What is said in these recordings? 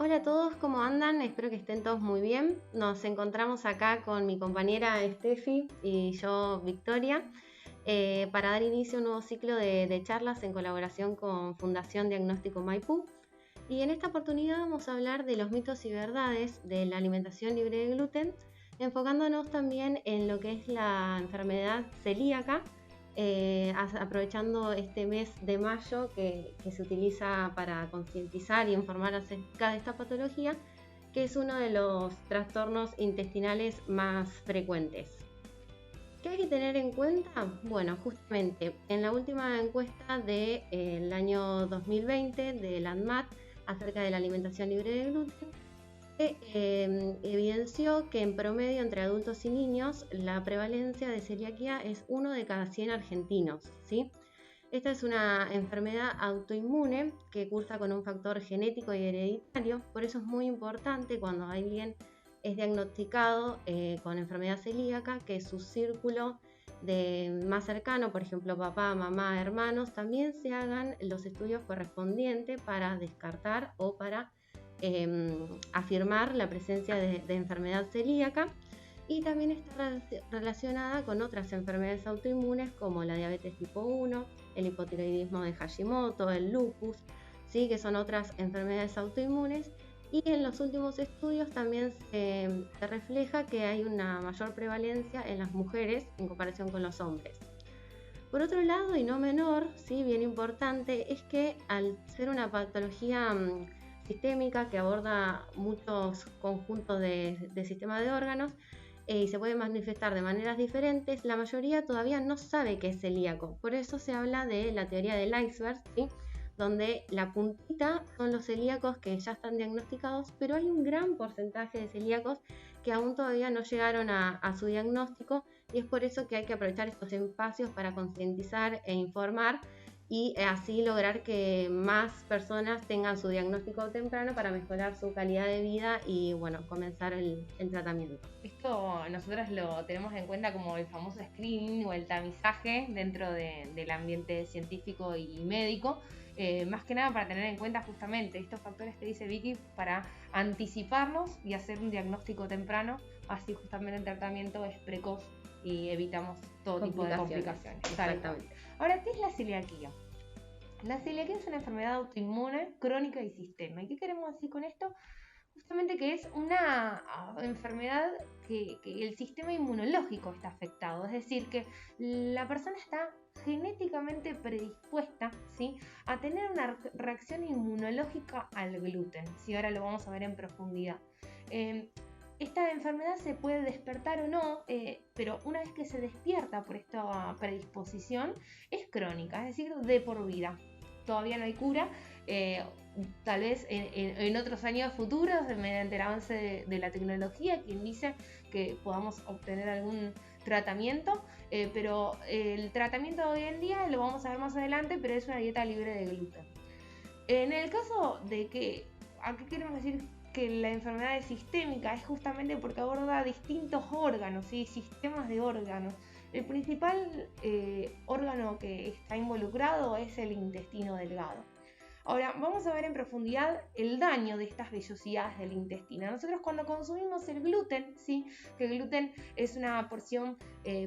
Hola a todos, ¿cómo andan? Espero que estén todos muy bien. Nos encontramos acá con mi compañera Steffi y yo, Victoria, para dar inicio a un nuevo ciclo de charlas en colaboración con Fundación Diagnóstico Maipú. Y en esta oportunidad vamos a hablar de los mitos y verdades de la alimentación libre de gluten, enfocándonos también en lo que es la enfermedad celíaca, aprovechando este mes de mayo que se utiliza para concientizar y informar acerca de esta patología, que es uno de los trastornos intestinales más frecuentes. ¿Qué hay que tener en cuenta? Bueno, justamente en la última encuesta del año 2020 del ANMAT acerca de la alimentación libre de gluten, evidenció que en promedio entre adultos y niños la prevalencia de celiaquía es 1 de cada 100 argentinos, ¿sí? Esta es una enfermedad autoinmune que cursa con un factor genético y hereditario, por eso es muy importante cuando alguien es diagnosticado con enfermedad celíaca que su círculo más cercano, por ejemplo papá, mamá, hermanos, también se hagan los estudios correspondientes para descartar o para afirmar la presencia de enfermedad celíaca, y también está relacionada con otras enfermedades autoinmunes como la diabetes tipo 1, el hipotiroidismo de Hashimoto, el lupus, ¿sí? Que son otras enfermedades autoinmunes. Y en los últimos estudios también se refleja que hay una mayor prevalencia en las mujeres en comparación con los hombres. Por otro lado, y no menor, ¿sí? Bien importante, es que al ser una patología sistémica que aborda muchos conjuntos de sistema de órganos y se puede manifestar de maneras diferentes, la mayoría todavía no sabe qué es celíaco. Por eso se habla de la teoría del iceberg, ¿sí? Donde la puntita son los celíacos que ya están diagnosticados, pero hay un gran porcentaje de celíacos que aún todavía no llegaron a su diagnóstico, y es por eso que hay que aprovechar estos espacios para concientizar e informar y así lograr que más personas tengan su diagnóstico temprano para mejorar su calidad de vida y bueno, comenzar el tratamiento. Esto nosotros lo tenemos en cuenta como el famoso screening o el tamizaje dentro del ambiente científico y médico, más que nada para tener en cuenta justamente estos factores que dice Vicky para anticiparnos y hacer un diagnóstico temprano, así justamente el tratamiento es precoz y evitamos todo tipo de complicaciones. Exactamente. Ahora, ¿qué es la celiaquía? La celiaquía es una enfermedad autoinmune, crónica y sistémica. ¿Y qué queremos decir con esto? Justamente que es una enfermedad que el sistema inmunológico está afectado, es decir, que la persona está genéticamente predispuesta, ¿sí?, a tener una reacción inmunológica al gluten, ¿sí? Ahora lo vamos a ver en profundidad. Esta enfermedad se puede despertar o no, pero una vez que se despierta por esta predisposición, es crónica, es decir, de por vida. Todavía no hay cura, tal vez en otros años futuros, mediante el avance de la tecnología, quien dice que podamos obtener algún tratamiento, pero el tratamiento de hoy en día lo vamos a ver más adelante, pero es una dieta libre de gluten. En el caso de que, ¿a qué queremos decir que la enfermedad es sistémica? Es justamente porque aborda distintos órganos, ¿sí?, sistemas de órganos. El principal órgano que está involucrado es el intestino delgado. Ahora, vamos a ver en profundidad el daño de estas vellosidades del intestino. Nosotros cuando consumimos el gluten, ¿sí?, que el gluten es una porción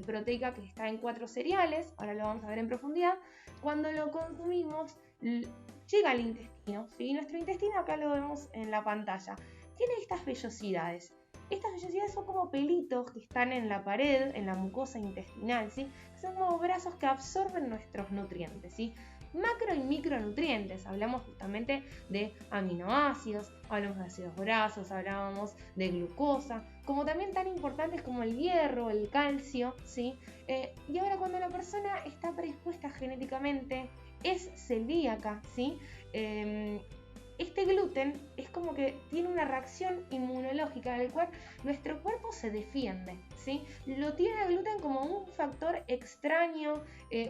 proteica que está en 4 cereales, ahora lo vamos a ver en profundidad, cuando lo consumimos llega al intestino, ¿sí? Nuestro intestino, acá lo vemos en la pantalla, tiene estas vellosidades. Estas vellosidades son como pelitos que están en la pared, en la mucosa intestinal, ¿sí?, son como brazos que absorben nuestros nutrientes, ¿sí?, macro y micronutrientes. Hablamos justamente de aminoácidos, hablamos de ácidos grasos, hablábamos de glucosa, como también tan importantes como el hierro, el calcio, ¿sí? Y ahora cuando la persona está predispuesta genéticamente, es celíaca, ¿sí? Este gluten es como que tiene una reacción inmunológica del cual nuestro cuerpo se defiende, ¿sí? Lo tiene el gluten como un factor extraño,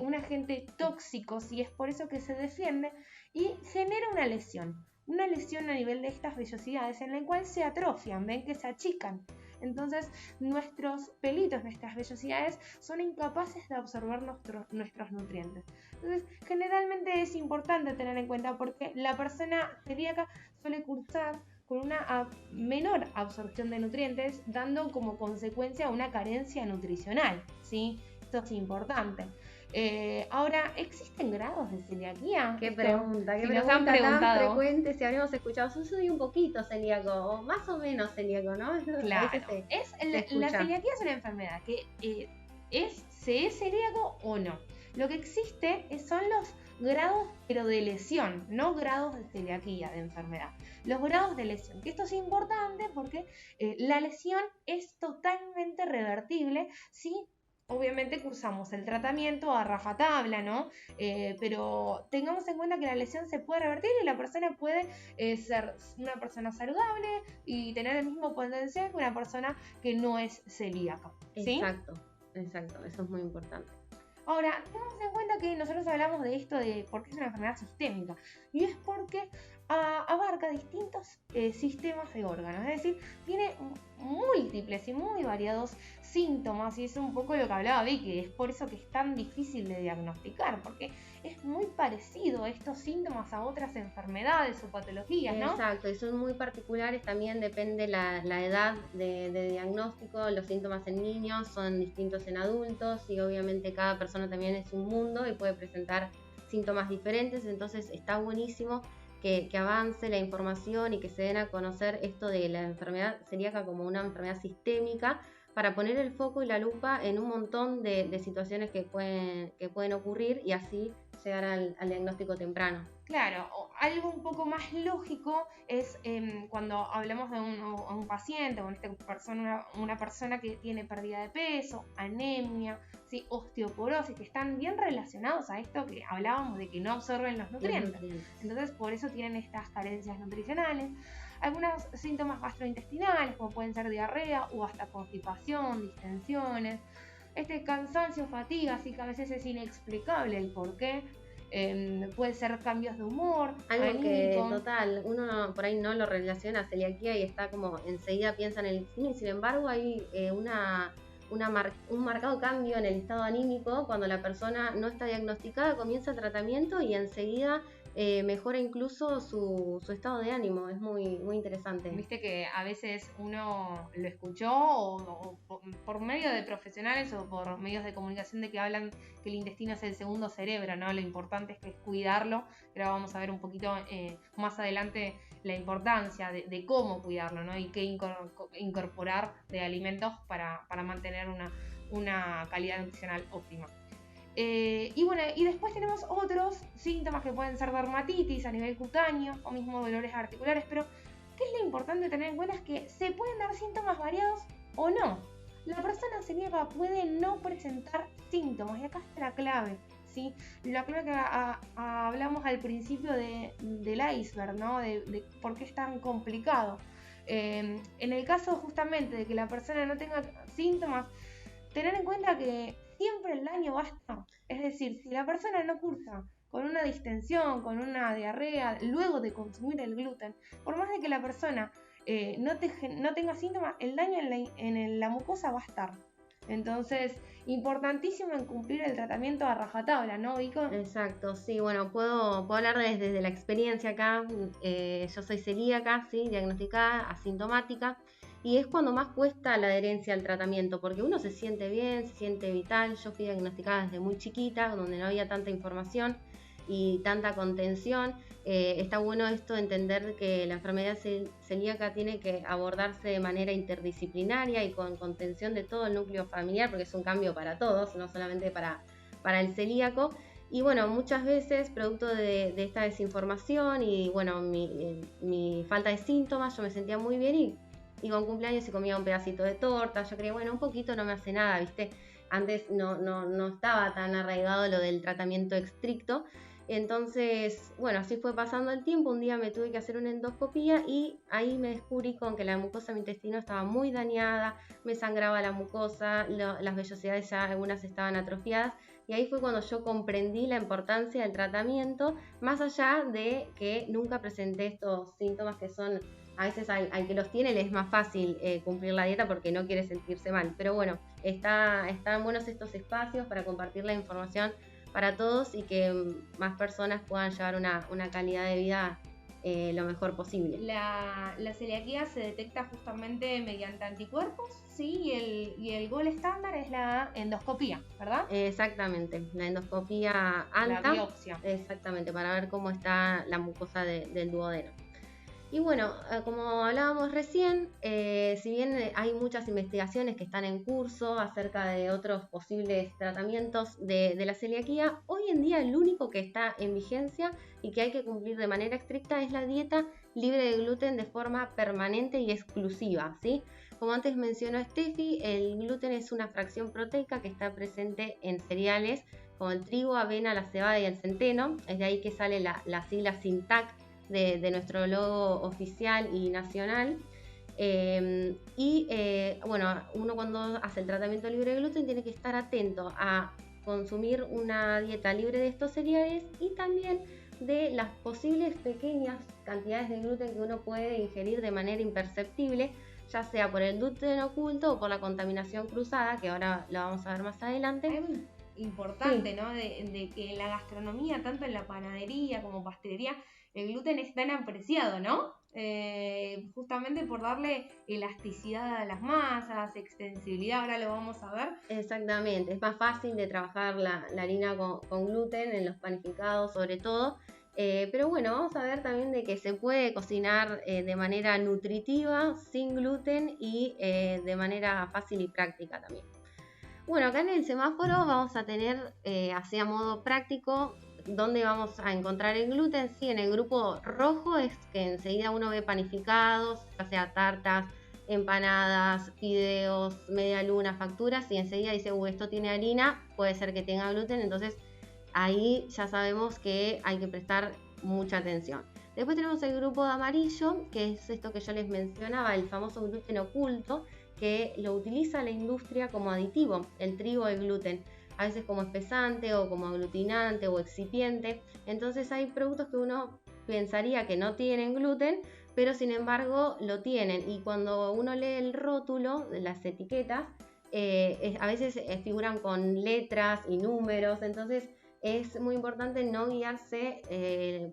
un agente tóxico, ¿sí? Es por eso que se defiende y genera una lesión a nivel de estas vellosidades en la cual se atrofian, ven que se achican. Entonces nuestros pelitos, nuestras vellosidades son incapaces de absorber nuestros nutrientes. Entonces generalmente es importante tener en cuenta porque la persona celíaca suele cursar con una menor absorción de nutrientes, dando como consecuencia una carencia nutricional, ¿sí? Esto es importante. Ahora, ¿existen grados de celiaquía? Qué pregunta nos han preguntado. Tan frecuente, si habríamos escuchado, yo soy un poquito celíaco, o más o menos celíaco, ¿no? Claro, la celiaquía es una enfermedad que se es celíaco o no. Lo que existe son los grados, pero de lesión, no grados de celiaquía, de enfermedad. Los grados de lesión, que esto es importante porque la lesión es totalmente revertible si obviamente cursamos el tratamiento a rajatabla, ¿no? Pero tengamos en cuenta que la lesión se puede revertir y la persona puede ser una persona saludable y tener el mismo potencial que una persona que no es celíaca, ¿sí? Exacto, eso es muy importante. Ahora, tengamos en cuenta que nosotros hablamos de esto de por qué es una enfermedad sistémica, y es porque abarca distintos sistemas de órganos, es decir, tiene múltiples y muy variados síntomas, y es un poco lo que hablaba Vicky, es por eso que es tan difícil de diagnosticar, porque es muy parecido estos síntomas a otras enfermedades o patologías, ¿no? Exacto, y son muy particulares, también depende la edad de diagnóstico, los síntomas en niños son distintos en adultos, y obviamente cada persona también es un mundo y puede presentar síntomas diferentes, entonces está buenísimo que avance la información y que se den a conocer esto de la enfermedad celíaca como una enfermedad sistémica, para poner el foco y la lupa en un montón de situaciones que pueden ocurrir y así llegar al diagnóstico temprano. Claro, algo un poco más lógico es cuando hablamos de un paciente, o en esta persona, una persona que tiene pérdida de peso, anemia, ¿sí? Osteoporosis, que están bien relacionados a esto que hablábamos de que no absorben los nutrientes. Entonces, por eso tienen estas carencias nutricionales. Algunos síntomas gastrointestinales, como pueden ser diarrea o hasta constipación, distensiones. Este cansancio, fatiga, así que a veces es inexplicable el por qué. Puede ser cambios de humor, algo anímico. Que total, uno por ahí no lo relaciona a celiaquía y está como enseguida piensa en el intestino, y sin embargo hay un marcado cambio en el estado anímico cuando la persona no está diagnosticada, comienza el tratamiento y enseguida mejora incluso su estado de ánimo. Es muy, muy interesante. Viste que a veces uno lo escuchó o por medio de profesionales o por medios de comunicación de que hablan que el intestino es el segundo cerebro, ¿no? Lo importante es que es cuidarlo, pero vamos a ver un poquito más adelante la importancia de cómo cuidarlo, ¿no? Y qué incorporar de alimentos para mantener una calidad nutricional óptima. Y bueno, y después tenemos otros síntomas que pueden ser dermatitis a nivel cutáneo o mismo dolores articulares, pero ¿qué es lo importante tener en cuenta? Es que se pueden dar síntomas variados o no. La persona celíaca puede no presentar síntomas, y acá está la clave, ¿sí? La clave que hablamos al principio del iceberg, ¿no? De por qué es tan complicado. En el caso justamente de que la persona no tenga síntomas, tener en cuenta que siempre el daño basta. Es decir, si la persona no cursa con una distensión, con una diarrea, luego de consumir el gluten, por más de que la persona no tenga síntomas, el daño en la mucosa va a estar. Entonces, importantísimo en cumplir el tratamiento a rajatabla, ¿no, Vico? Exacto, sí, bueno, puedo hablar desde la experiencia acá. Yo soy celíaca, ¿sí? Diagnosticada, asintomática. Y es cuando más cuesta la adherencia al tratamiento, porque uno se siente bien, se siente vital. Yo fui diagnosticada desde muy chiquita, donde no había tanta información y tanta contención. Está bueno esto de entender que la enfermedad celíaca tiene que abordarse de manera interdisciplinaria y con contención de todo el núcleo familiar, porque es un cambio para todos, no solamente para el celíaco. Y bueno, muchas veces, producto de esta desinformación y bueno, mi falta de síntomas, yo me sentía muy bien y con cumpleaños y comía un pedacito de torta. Yo creía, bueno, un poquito no me hace nada, ¿viste? Antes no estaba tan arraigado lo del tratamiento estricto. Entonces, bueno, así fue pasando el tiempo. Un día me tuve que hacer una endoscopía y ahí me descubrí con que la mucosa de mi intestino estaba muy dañada, me sangraba la mucosa, las vellosidades ya algunas estaban atrofiadas, y ahí fue cuando yo comprendí la importancia del tratamiento, más allá de que nunca presenté estos síntomas que son, a veces al que los tiene le es más fácil cumplir la dieta porque no quiere sentirse mal, pero bueno, están buenos estos espacios para compartir la información para todos y que más personas puedan llevar una calidad de vida lo mejor posible. La celiaquía se detecta justamente mediante anticuerpos, ¿sí? Y el gol estándar es la endoscopía, ¿verdad? Exactamente, la endoscopía alta. La biopsia. Exactamente, para ver cómo está la mucosa del duodeno. Y bueno, como hablábamos recién, si bien hay muchas investigaciones que están en curso acerca de otros posibles tratamientos de la celiaquía, hoy en día el único que está en vigencia y que hay que cumplir de manera estricta es la dieta libre de gluten de forma permanente y exclusiva, ¿sí? Como antes mencionó Steffi, el gluten es una fracción proteica que está presente en cereales como el trigo, avena, la cebada y el centeno. Es de ahí que sale la sigla SINTAC de nuestro logo oficial y nacional. Bueno, uno cuando hace el tratamiento libre de gluten tiene que estar atento a consumir una dieta libre de estos cereales y también de las posibles pequeñas cantidades de gluten que uno puede ingerir de manera imperceptible, ya sea por el gluten oculto o por la contaminación cruzada, que ahora lo vamos a ver más adelante. Es importante, sí, ¿no? De que en la gastronomía, tanto en la panadería como pastelería, el gluten es tan apreciado, ¿no? Justamente por darle elasticidad a las masas, extensibilidad, ahora lo vamos a ver. Exactamente, es más fácil de trabajar la harina con gluten en los panificados sobre todo, pero bueno, vamos a ver también de que se puede cocinar de manera nutritiva, sin gluten y de manera fácil y práctica también. Bueno, acá en el semáforo vamos a tener, así a modo práctico, dónde vamos a encontrar el gluten. Sí, en el grupo rojo es que enseguida uno ve panificados, ya sea tartas, empanadas, fideos, media luna, facturas, y enseguida dice, esto tiene harina, puede ser que tenga gluten, entonces ahí ya sabemos que hay que prestar mucha atención. Después tenemos el grupo de amarillo, que es esto que yo les mencionaba, el famoso gluten oculto, que lo utiliza la industria como aditivo, el trigo, el gluten, a veces como espesante o como aglutinante o excipiente. Entonces hay productos que uno pensaría que no tienen gluten, pero sin embargo lo tienen, y cuando uno lee el rótulo de las etiquetas, a veces figuran con letras y números, entonces es muy importante no guiarse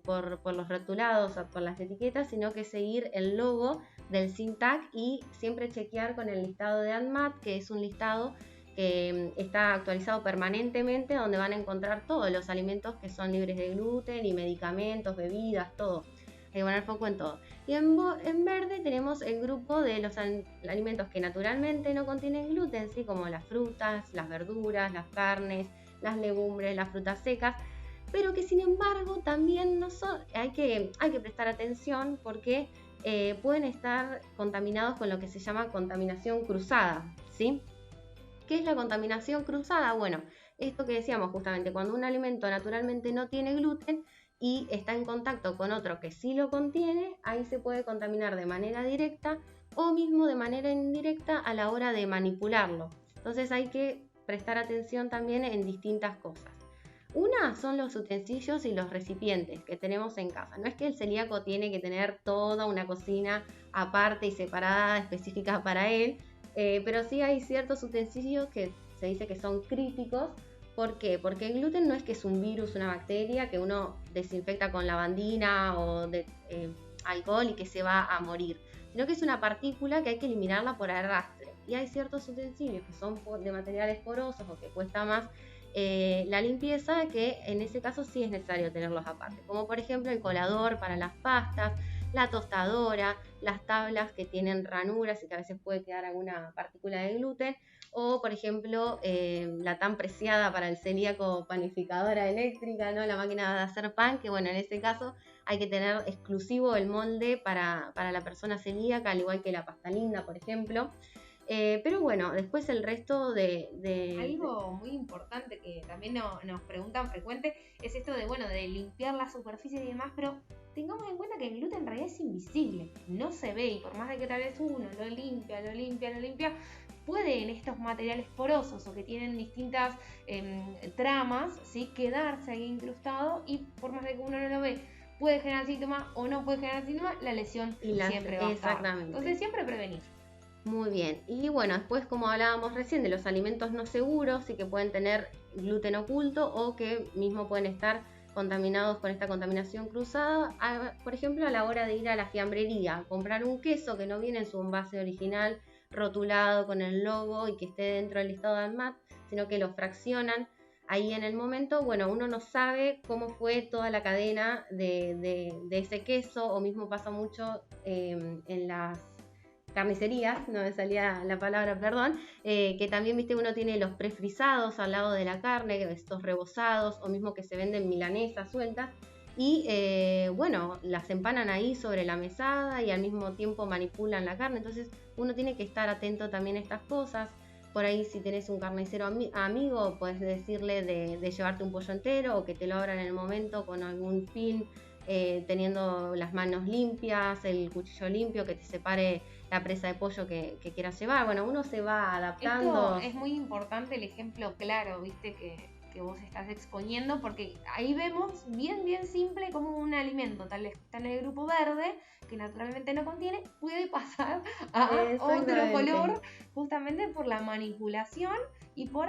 por los rotulados o por las etiquetas, sino que seguir el logo del SINTAC y siempre chequear con el listado de ANMAT, que es un listado que está actualizado permanentemente, donde van a encontrar todos los alimentos que son libres de gluten y medicamentos, bebidas, todo. Hay que poner foco en todo. Y en verde tenemos el grupo de los alimentos que naturalmente no contienen gluten, ¿sí? Como las frutas, las verduras, las carnes, las legumbres, las frutas secas, pero que sin embargo también hay que prestar atención porque pueden estar contaminados con lo que se llama contaminación cruzada, ¿sí? ¿Qué es la contaminación cruzada? Bueno, esto que decíamos justamente, cuando un alimento naturalmente no tiene gluten y está en contacto con otro que sí lo contiene, ahí se puede contaminar de manera directa o mismo de manera indirecta a la hora de manipularlo. Entonces hay que prestar atención también en distintas cosas. Una son los utensilios y los recipientes que tenemos en casa. No es que el celíaco tiene que tener toda una cocina aparte y separada, específica para él, pero sí hay ciertos utensilios que se dice que son críticos. ¿Por qué? Porque el gluten no es que es un virus, una bacteria que uno desinfecta con lavandina o alcohol y que se va a morir, sino que es una partícula que hay que eliminarla por arrastre. Y hay ciertos utensilios que son de materiales porosos o que cuesta más la limpieza, que en ese caso sí es necesario tenerlos aparte, como por ejemplo el colador para las pastas, la tostadora, las tablas que tienen ranuras y que a veces puede quedar alguna partícula de gluten, o por ejemplo la tan preciada para el celíaco panificadora eléctrica, ¿no? La máquina de hacer pan, que bueno, en ese caso hay que tener exclusivo el molde para la persona celíaca, al igual que la pasta linda, por ejemplo. Pero bueno, después el resto Algo muy importante que también nos preguntan frecuente es esto de limpiar la superficie y demás, pero tengamos en cuenta que el gluten en realidad es invisible, no se ve, y por más de que tal vez uno lo limpia, puede en estos materiales porosos o que tienen distintas tramas, ¿sí? Quedarse ahí incrustado, y por más de que uno no lo ve, puede generar síntomas o no puede generar síntomas, la lesión siempre va a estar. Exactamente. Entonces siempre prevenir. Muy bien, y bueno, después como hablábamos recién de los alimentos no seguros y que pueden tener gluten oculto o que mismo pueden estar contaminados con esta contaminación cruzada, por ejemplo, a la hora de ir a la fiambrería, a comprar un queso que no viene en su envase original, rotulado con el logo y que esté dentro del listado de ANMAT, sino que lo fraccionan ahí en el momento. Bueno, uno no sabe cómo fue toda la cadena de ese queso, o mismo pasa mucho en las carnicerías, no me salía la palabra, perdón, que también, viste, uno tiene los prefrizados al lado de la carne, estos rebozados, o mismo que se venden milanesas sueltas, y bueno, las empanan ahí sobre la mesada y al mismo tiempo manipulan la carne. Entonces uno tiene que estar atento también a estas cosas. Por ahí, si tenés un carnicero amigo, puedes decirle de llevarte un pollo entero, o que te lo abran en el momento con algún film, teniendo las manos limpias, el cuchillo limpio, que te separe la presa de pollo que quieras llevar. Bueno, uno se va adaptando. Esto es muy importante, el ejemplo claro, viste, que vos estás exponiendo, porque ahí vemos bien simple cómo un alimento tal vez está en el grupo verde, que naturalmente no contiene, puede pasar a otro color, justamente por la manipulación y por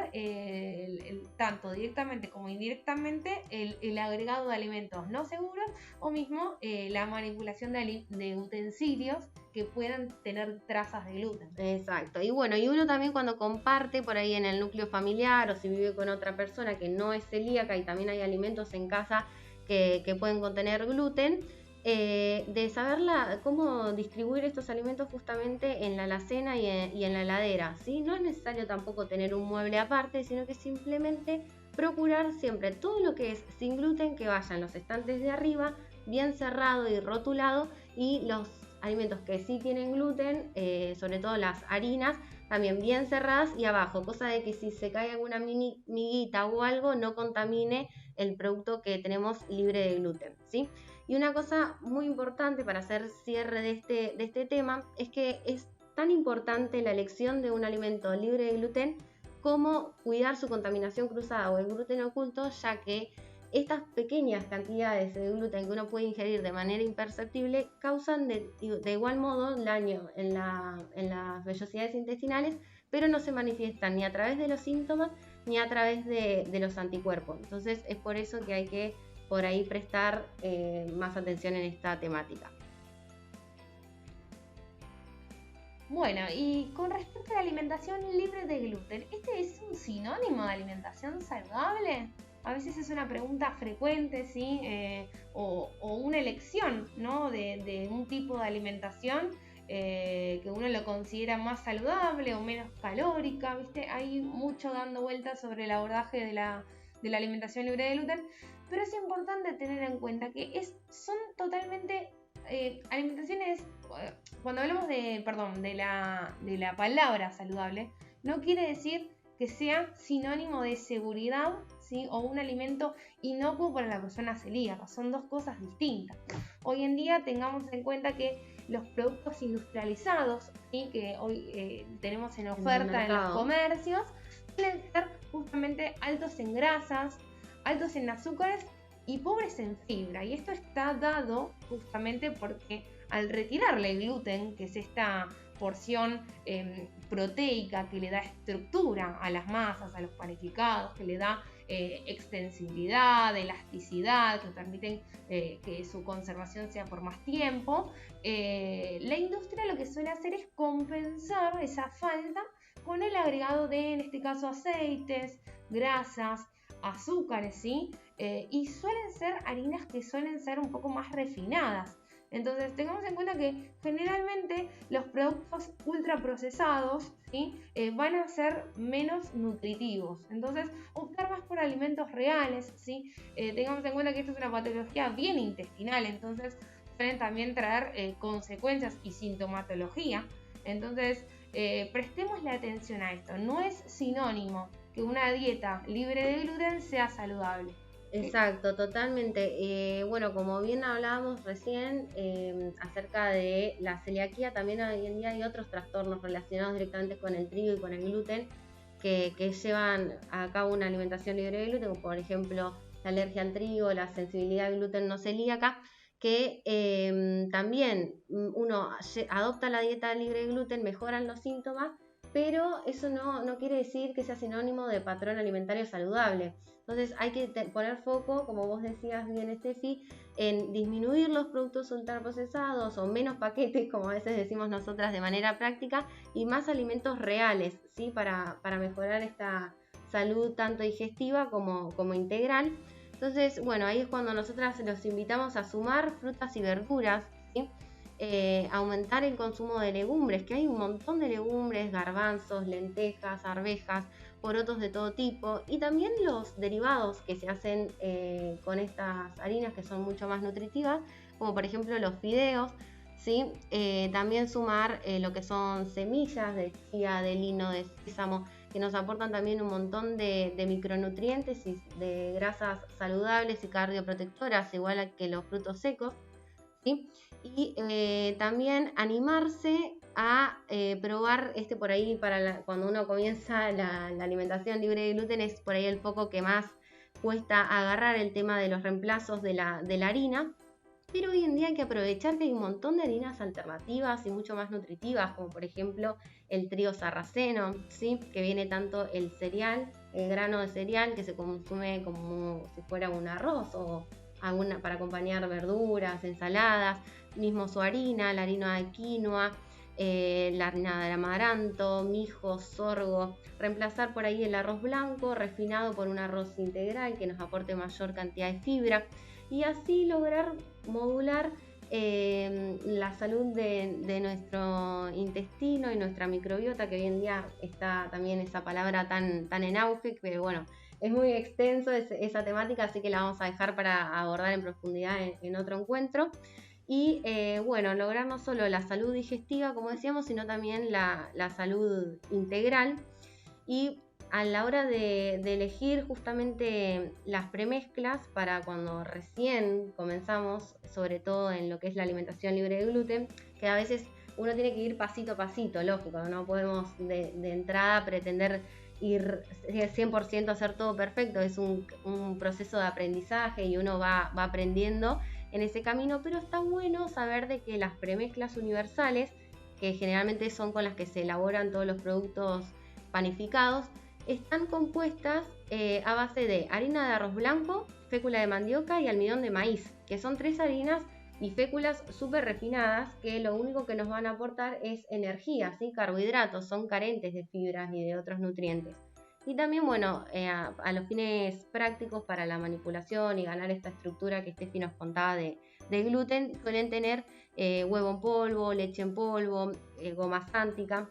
tanto directamente como indirectamente el agregado de alimentos no seguros, o mismo la manipulación de utensilios que puedan tener trazas de gluten. Exacto. Y bueno, y uno también, cuando comparte por ahí en el núcleo familiar, o si vive con otra persona que no es celíaca, y también hay alimentos en casa que pueden contener gluten, de saber cómo distribuir estos alimentos justamente en la alacena y en la heladera, ¿sí? No es necesario tampoco tener un mueble aparte, sino que simplemente procurar siempre todo lo que es sin gluten que vaya en los estantes de arriba, bien cerrado y rotulado, y los alimentos que sí tienen gluten, sobre todo las harinas, también bien cerradas y abajo, cosa de que si se cae alguna miguita o algo, no contamine el producto que tenemos libre de gluten, ¿sí? Y una cosa muy importante para hacer cierre de este tema es que es tan importante la elección de un alimento libre de gluten como cuidar su contaminación cruzada o el gluten oculto, ya que estas pequeñas cantidades de gluten que uno puede ingerir de manera imperceptible causan de igual modo daño en las vellosidades intestinales, pero no se manifiestan ni a través de los síntomas ni a través de los anticuerpos. Entonces es por eso que hay que por ahí prestar más atención en esta temática. Bueno, y con respecto a la alimentación libre de gluten, ¿este es un sinónimo de alimentación saludable? A veces es una pregunta frecuente, ¿sí? O una elección, ¿no? de un tipo de alimentación que uno lo considera más saludable o menos calórica, ¿viste? Hay mucho dando vueltas sobre el abordaje de la alimentación libre de gluten, pero es importante tener en cuenta que son totalmente alimentaciones. Cuando hablamos de la palabra saludable, no quiere decir que sea sinónimo de seguridad, ¿sí? O un alimento inocuo para la persona celíaca. Son dos cosas distintas. Hoy en día tengamos en cuenta que los productos industrializados, ¿sí? Que hoy tenemos en oferta en los comercios, suelen ser justamente altos en grasas, altos en azúcares y pobres en fibra. Y esto está dado justamente porque al retirarle el gluten, que es esta porción proteica que le da estructura a las masas, a los panificados, que le da extensibilidad, elasticidad, que permiten que su conservación sea por más tiempo, la industria lo que suele hacer es compensar esa falta con el agregado de, en este caso, aceites, grasas, azúcares, ¿sí? Y suelen ser harinas que suelen ser un poco más refinadas. Entonces tengamos en cuenta que generalmente los productos ultraprocesados, ¿sí? Van a ser menos nutritivos. Entonces optar más por alimentos reales, ¿sí? Tengamos en cuenta que esto es una patología bien intestinal, entonces suelen también traer consecuencias y sintomatología. Entonces prestémosle atención a esto. No es sinónimo que una dieta libre de gluten sea saludable. Exacto, totalmente. Bueno, como bien hablábamos recién acerca de la celiaquía, también hoy en día hay otros trastornos relacionados directamente con el trigo y con el gluten que llevan a cabo una alimentación libre de gluten, como por ejemplo la alergia al trigo, la sensibilidad al gluten no celíaca, que también uno adopta la dieta libre de gluten, mejoran los síntomas, pero eso no quiere decir que sea sinónimo de patrón alimentario saludable. Entonces hay que poner foco, como vos decías bien, Steffi, en disminuir los productos ultraprocesados o menos paquetes, como a veces decimos nosotras de manera práctica, y más alimentos reales, ¿sí? Para mejorar esta salud tanto digestiva como integral. Entonces, bueno, ahí es cuando nosotras los invitamos a sumar frutas y verduras, ¿sí? Aumentar el consumo de legumbres, que hay un montón de legumbres, garbanzos, lentejas, arvejas, porotos de todo tipo, y también los derivados que se hacen con estas harinas que son mucho más nutritivas, como por ejemplo los fideos, ¿sí? También sumar lo que son semillas de chía, de lino, de sésamo, que nos aportan también un montón de micronutrientes y de grasas saludables y cardioprotectoras, igual que los frutos secos, ¿sí? Y también animarse a probar por ahí cuando uno comienza la alimentación libre de gluten, es por ahí el foco que más cuesta agarrar el tema de los reemplazos de la harina. Pero hoy en día hay que aprovechar que hay un montón de harinas alternativas y mucho más nutritivas, como por ejemplo el trigo sarraceno, ¿sí? Que viene tanto el cereal, el grano de cereal que se consume como si fuera un arroz o para acompañar verduras, ensaladas, mismo su harina, la harina de quinoa, la harina de amaranto, mijo, sorgo, reemplazar por ahí el arroz blanco refinado por un arroz integral que nos aporte mayor cantidad de fibra y así lograr modular la salud de nuestro intestino y nuestra microbiota, que hoy en día está también esa palabra tan en auge, pero bueno, es muy extenso esa temática, así que la vamos a dejar para abordar en profundidad en otro encuentro. Y bueno, lograr no solo la salud digestiva, como decíamos, sino también la salud integral. Y a la hora de elegir justamente las premezclas para cuando recién comenzamos, sobre todo en lo que es la alimentación libre de gluten, que a veces uno tiene que ir pasito a pasito, lógico, no podemos de entrada pretender ir 100% a hacer todo perfecto, es un proceso de aprendizaje y uno va aprendiendo en ese camino, pero está bueno saber de que las premezclas universales, que generalmente son con las que se elaboran todos los productos panificados, están compuestas a base de harina de arroz blanco, fécula de mandioca y almidón de maíz, que son 3 harinas y féculas súper refinadas que lo único que nos van a aportar es energía, ¿sí? Carbohidratos, son carentes de fibras y de otros nutrientes. Y también, bueno, a los fines prácticos para la manipulación y ganar esta estructura que Steffi nos contaba de gluten, suelen tener huevo en polvo, leche en polvo, goma sántica.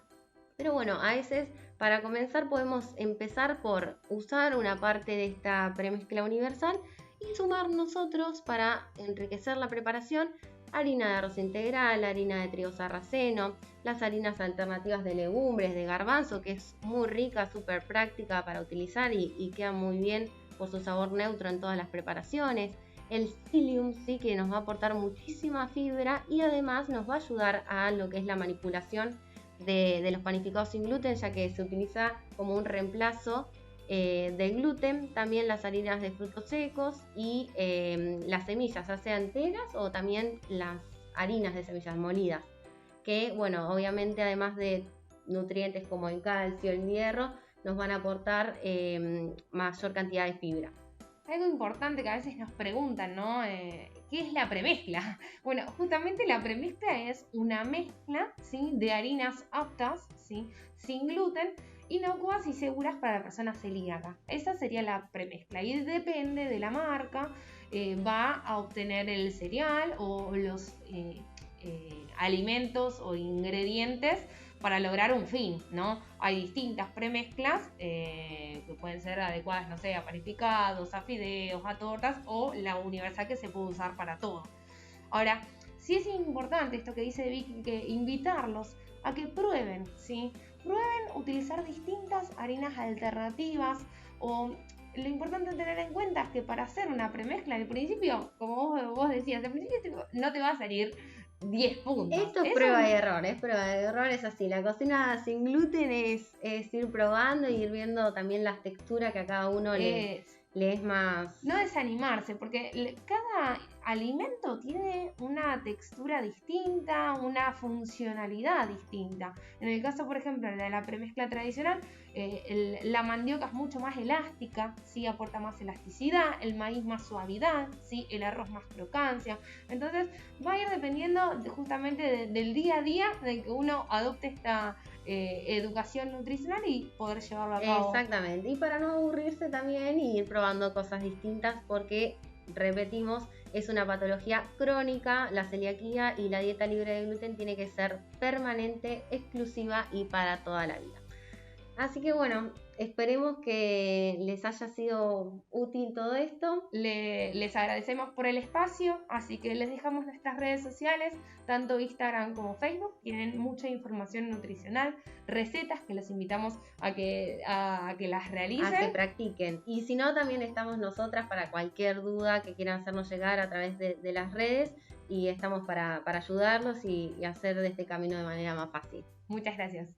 Pero bueno, a veces para comenzar podemos empezar por usar una parte de esta premezcla universal y sumar nosotros para enriquecer la preparación harina de arroz integral, harina de trigo sarraceno, las harinas alternativas de legumbres, de garbanzo, que es muy rica, súper práctica para utilizar y queda muy bien por su sabor neutro en todas las preparaciones. El psyllium, sí, que nos va a aportar muchísima fibra y además nos va a ayudar a lo que es la manipulación de los panificados sin gluten, ya que se utiliza como un reemplazo del gluten. También las harinas de frutos secos y las semillas, ya sean enteras o también las harinas de semillas molidas, que bueno, obviamente además de nutrientes como el calcio, el hierro, nos van a aportar mayor cantidad de fibra. Algo importante que a veces nos preguntan, ¿no? ¿Qué es la premezcla? Bueno, justamente la premezcla es una mezcla, ¿sí? De harinas aptas, ¿sí? Sin gluten, inocuas y seguras para la persona celíaca. Esa sería la premezcla y depende de la marca, va a obtener el cereal o los alimentos o ingredientes para lograr un fin, ¿no? Hay distintas premezclas que pueden ser adecuadas, no sé, a panificados, a fideos, a tortas o la universal que se puede usar para todo. Ahora, sí es importante esto que dice Vicky, que invitarlos a que prueben, ¿sí? Prueben utilizar distintas harinas alternativas o lo importante tener en cuenta es que para hacer una premezcla al principio, como vos decías, al principio no te va a salir 10 puntos. Esto es prueba de error, es así. La cocina sin gluten es ir probando y ir viendo también las texturas que a cada uno le es más... No desanimarse, porque cada alimento tiene una una textura distinta, una funcionalidad distinta. En el caso, por ejemplo, de la premezcla tradicional, la mandioca es mucho más elástica, ¿sí? Aporta más elasticidad, el maíz más suavidad, ¿sí? El arroz más crocancia. Entonces va a ir dependiendo justamente del día a día de que uno adopte esta educación nutricional y poder llevarlo a cabo. Exactamente, y para no aburrirse también y ir probando cosas distintas porque, repetimos, es una patología crónica, la celiaquía, y la dieta libre de gluten tiene que ser permanente, exclusiva y para toda la vida. Así que bueno, esperemos que les haya sido útil todo esto. Les agradecemos por el espacio, así que les dejamos nuestras redes sociales, tanto Instagram como Facebook. Tienen mucha información nutricional, recetas que los invitamos a que las realicen. A que practiquen. Y si no, también estamos nosotras para cualquier duda que quieran hacernos llegar a través de las redes, y estamos para ayudarlos y hacer de este camino de manera más fácil. Muchas gracias.